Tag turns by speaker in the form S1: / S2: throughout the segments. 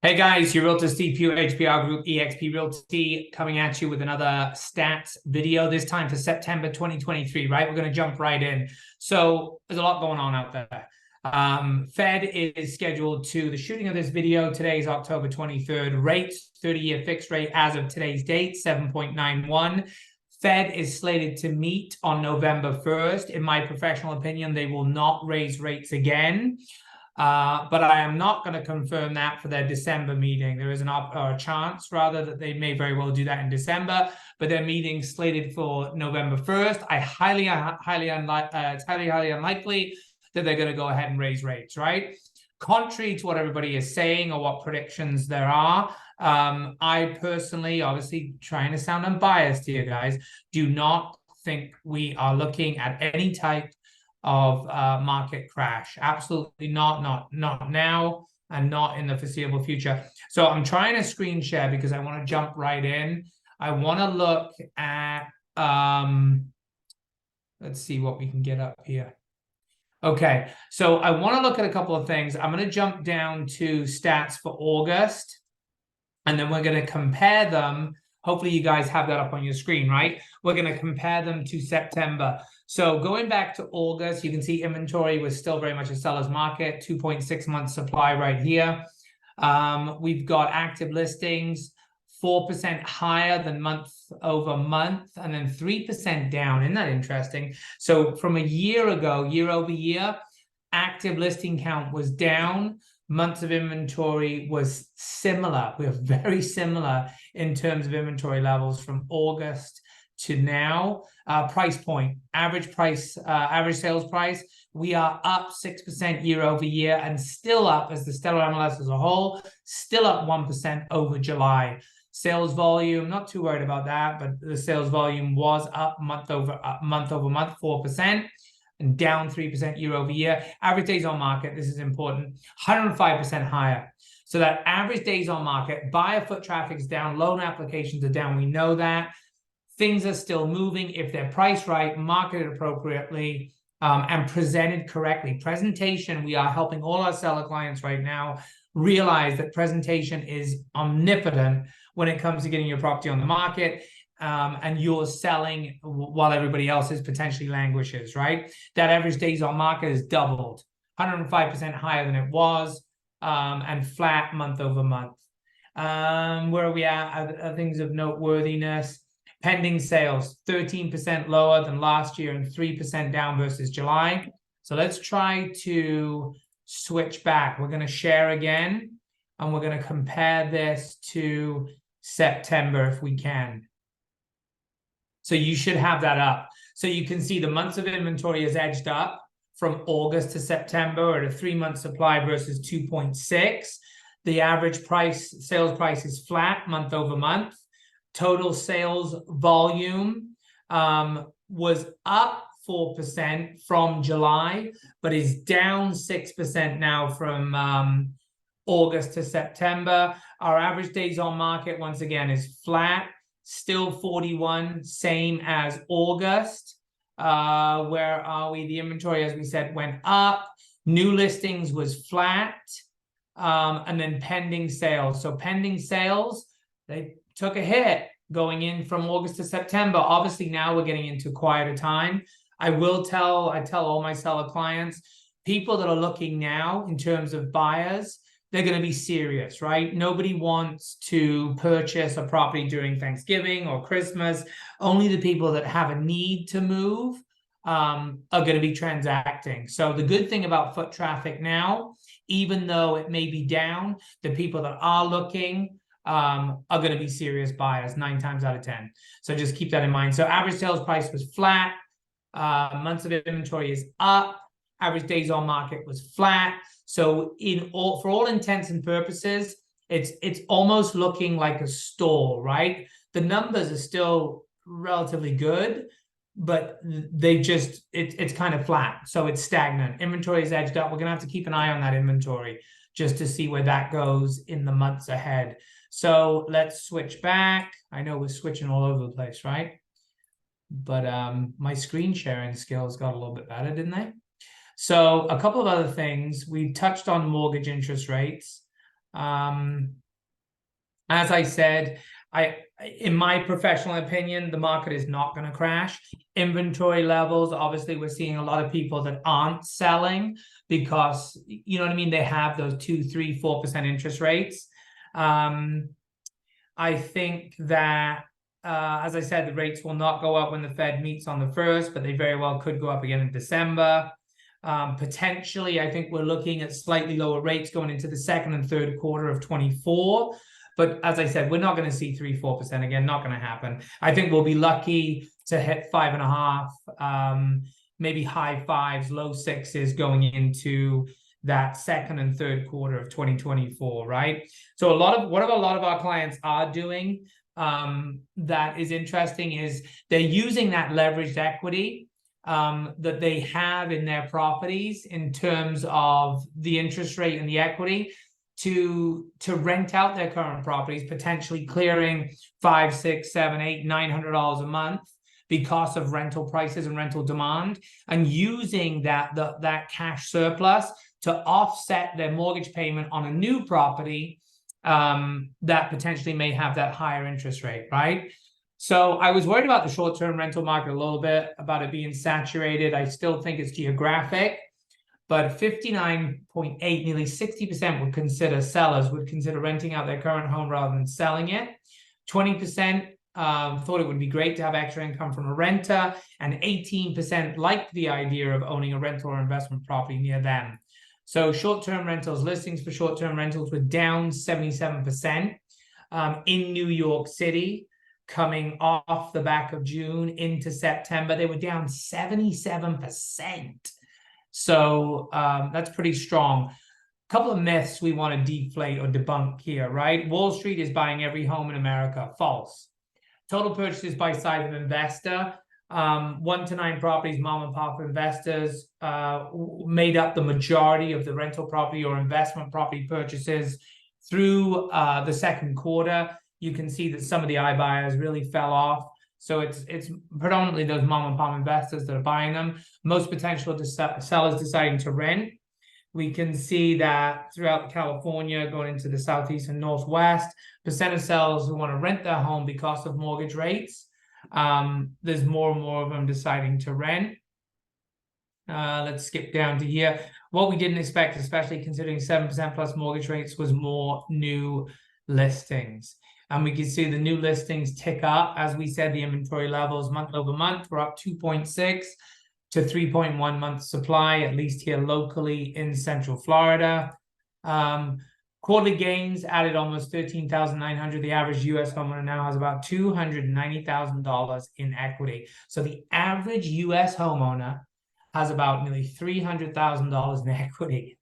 S1: Hey guys, your Realtor Steve Pugh, HPR Group, eXp Realty, coming at you with another stats video, this time for September 2023, right? We're going to jump right in. So there's a lot going on out there. Fed is scheduled to, the shooting of this video today is October 23rd. Rates, 30-year fixed rate as of today's date, 7.91. Fed is slated to meet on November 1st. In my professional opinion, they will not raise rates again. But I am not going to confirm that for their December meeting. There is a chance, rather, that they may very well do that in December, but their meeting slated for November 1st. It's highly unlikely that they're going to go ahead and raise rates, right? Contrary to what everybody is saying or what predictions there are, I personally, obviously trying to sound unbiased here, guys, do not think we are looking at any type of market crash. Absolutely not now, and not in the foreseeable future. So I'm trying to screen share because I want to jump right in. I want to look at let's see what we can get up here. Okay, so I want to look at a couple of things. I'm going to jump down to stats for August, and then we're going to compare them. Hopefully you guys have that up on your screen, right? We're going to compare them to September. So going back to August, you can see inventory was still very much a seller's market, 2.6 months supply right here. We've got active listings, 4% higher than month over month, and then 3% down. Isn't that interesting? So from a year ago, year over year, active listing count was down. Months of inventory was similar. We're very similar in terms of inventory levels from August to now. Price point, average sales price, we are up 6% year over year, and still up as the stellar MLS as a whole, still up 1% over July. Sales volume, not too worried about that, but the sales volume was up month over month, 4%. And down 3% year over year. Average days on market, this is important, 105% higher. So that average days on market, buyer foot traffic is down, loan applications are down, we know that. Things are still moving if they're priced right, marketed appropriately, and presented correctly. Presentation, we are helping all our seller clients right now realize that presentation is omnipotent when it comes to getting your property on the market. And you're selling while everybody else is potentially languishes, right? That average days on market is doubled, 105% higher than it was, and flat month over month. Where are we at? Are things of noteworthiness? Pending sales, 13% lower than last year and 3% down versus July. So let's try to switch back. We're going to share again, and we're going to compare this to September if we can. So you should have that up. So you can see the months of inventory is edged up from August to September at a 3-month supply versus 2.6. The average sales price is flat month over month. Total sales volume was up 4% from July, but is down 6% now from August to September. Our average days on market, once again, is flat. Still 41, same as August. Where are we? The inventory, as we said, went up. New listings was flat. And then pending sales. So pending sales, they took a hit going in from August to September. Obviously, now we're getting into quieter time. I tell all my seller clients, people that are looking now in terms of buyers, they're going to be serious, right? Nobody wants to purchase a property during Thanksgiving or Christmas. Only the people that have a need to move are going to be transacting. So the good thing about foot traffic now, even though it may be down, the people that are looking are going to be serious buyers 9 times out of 10. So just keep that in mind. So average sales price was flat. Months of inventory is up. Average days on market was flat. So for all intents and purposes, it's almost looking like a stall, right? The numbers are still relatively good, but it's kind of flat. So it's stagnant. Inventory is edged up. We're gonna have to keep an eye on that inventory just to see where that goes in the months ahead. So let's switch back. I know we're switching all over the place, right? But my screen sharing skills got a little bit better, didn't they? So a couple of other things. We touched on mortgage interest rates. As I said, in my professional opinion, the market is not going to crash. Inventory levels, obviously, we're seeing a lot of people that aren't selling because, you know what I mean, they have those 2, 3, 4% interest rates. I think that, as I said, the rates will not go up when the Fed meets on the 1st, but they very well could go up again in December. Potentially, I think we're looking at slightly lower rates going into the second and third quarter of 24. But as I said, we're not going to see 3, 4% again. Not going to happen. I think we'll be lucky to hit 5.5, maybe high 5s, low 6s going into that second and third quarter of 2024, right? So what a lot of our clients are doing that is interesting is they're using that leveraged equity that they have in their properties in terms of the interest rate and the equity to rent out their current properties, potentially clearing $500, $600, $700, $800 a month because of rental prices and rental demand, and using that cash surplus to offset their mortgage payment on a new property that potentially may have that higher interest rate, right? So I was worried about the short-term rental market a little bit, about it being saturated. I still think it's geographic, but 59.8, nearly 60% would consider sellers would consider renting out their current home rather than selling it. 20% thought it would be great to have extra income from a renter, and 18% liked the idea of owning a rental or investment property near them. So short-term rentals, listings for short-term rentals were down 77% in New York City. Coming off the back of June into September, they were down 77%. So that's pretty strong. A couple of myths we want to deflate or debunk here, right? Wall Street is buying every home in America. False. Total purchases by size of investor. 1 to 9 properties, mom and pop investors made up the majority of the rental property or investment property purchases through the second quarter. You can see that some of the iBuyers really fell off. So it's predominantly those mom and pop investors that are buying them. Most potential sellers deciding to rent. We can see that throughout California, going into the Southeast and Northwest, percent of sellers who want to rent their home because of mortgage rates. There's more and more of them deciding to rent. Let's skip down to here. What we didn't expect, especially considering 7% plus mortgage rates, was more new listings. And we can see the new listings tick up. As we said, the inventory levels month over month were up 2.6 to 3.1 months supply, at least here locally in Central Florida. Quarterly gains added almost 13,900. The average U.S. homeowner now has about $290,000 in equity. So the average U.S. homeowner has about nearly $300,000 in equity.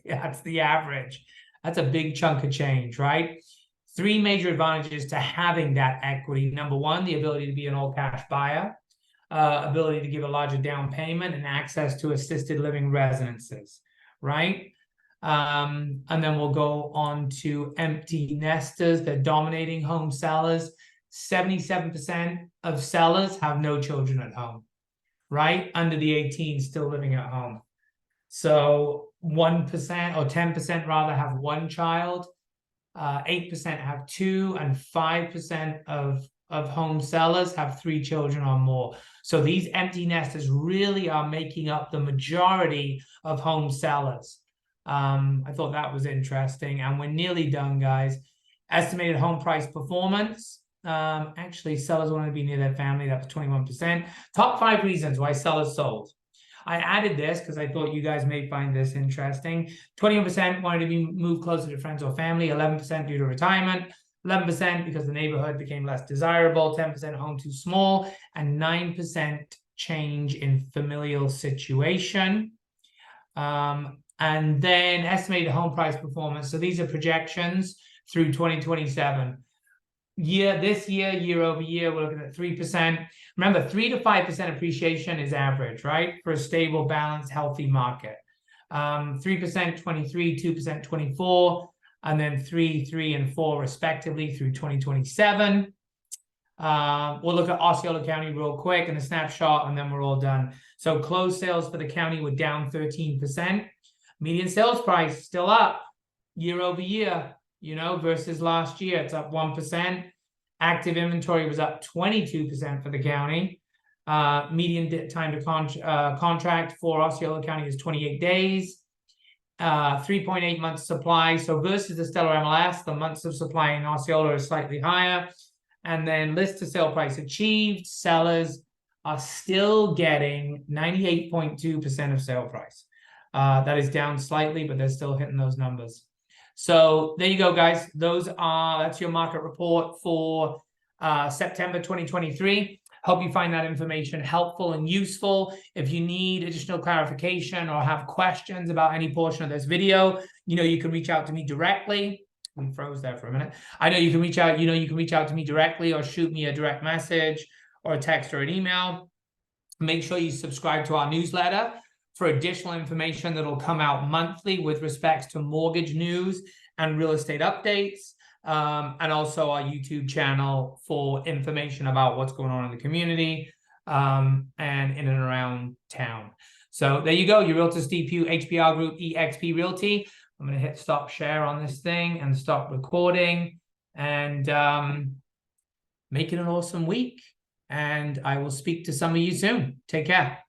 S1: That's the average. That's a big chunk of change, right? 3 major advantages to having that equity. Number 1, the ability to be an all-cash buyer, ability to give a larger down payment, and access to assisted living residences, right? And then we'll go on to empty nesters. They're dominating home sellers. 77% of sellers have no children at home, right? Under the 18, still living at home. So 1% or 10% rather have 1 child. 8% have 2, and 5% of home sellers have 3 children or more. So these empty nesters really are making up the majority of home sellers. I thought that was interesting, and we're nearly done, guys. Estimated home price performance. Actually, sellers want to be near their family. That was 21%. Top 5 reasons why sellers sold. I added this because I thought you guys may find this interesting. 21% wanted to be moved closer to friends or family, 11% due to retirement, 11% because the neighborhood became less desirable, 10% home too small, and 9% change in familial situation. And then estimated home price performance. So these are projections through 2027. This year, year over year, we're looking at 3%. Remember, 3 to 5% appreciation is average, right? For a stable, balanced, healthy market. 3% 23, 2% 24, and then 3, 3, and 4 respectively through 2027. We'll look at Osceola County real quick in a snapshot, and then we're all done. So closed sales for the county were down 13%. Median sales price still up year over year, you know, versus last year. It's up 1%. Active inventory was up 22% for the county. Median time to contract for Osceola County is 28 days. 3.8 months supply. So versus the stellar MLS, the months of supply in Osceola is slightly higher. And then list to sale price achieved, sellers are still getting 98.2% of sale price. That is down slightly, but they're still hitting those numbers. So there you go, guys. That's your market report for September 2023. Hope you find that information helpful and useful. If you need additional clarification or have questions about any portion of this video, you know, you can reach out to me directly. We froze there for a minute. I know you can reach out, you can reach out to me directly or shoot me a direct message or a text or an email. Make sure you subscribe to our newsletter for additional information that will come out monthly with respects to mortgage news and real estate updates. And also our YouTube channel for information about what's going on in the community and in and around town. So there you go, your Realtor Steve Pugh, HPR Group, eXp Realty. I'm going to hit stop share on this thing and stop recording and make it an awesome week. And I will speak to some of you soon. Take care.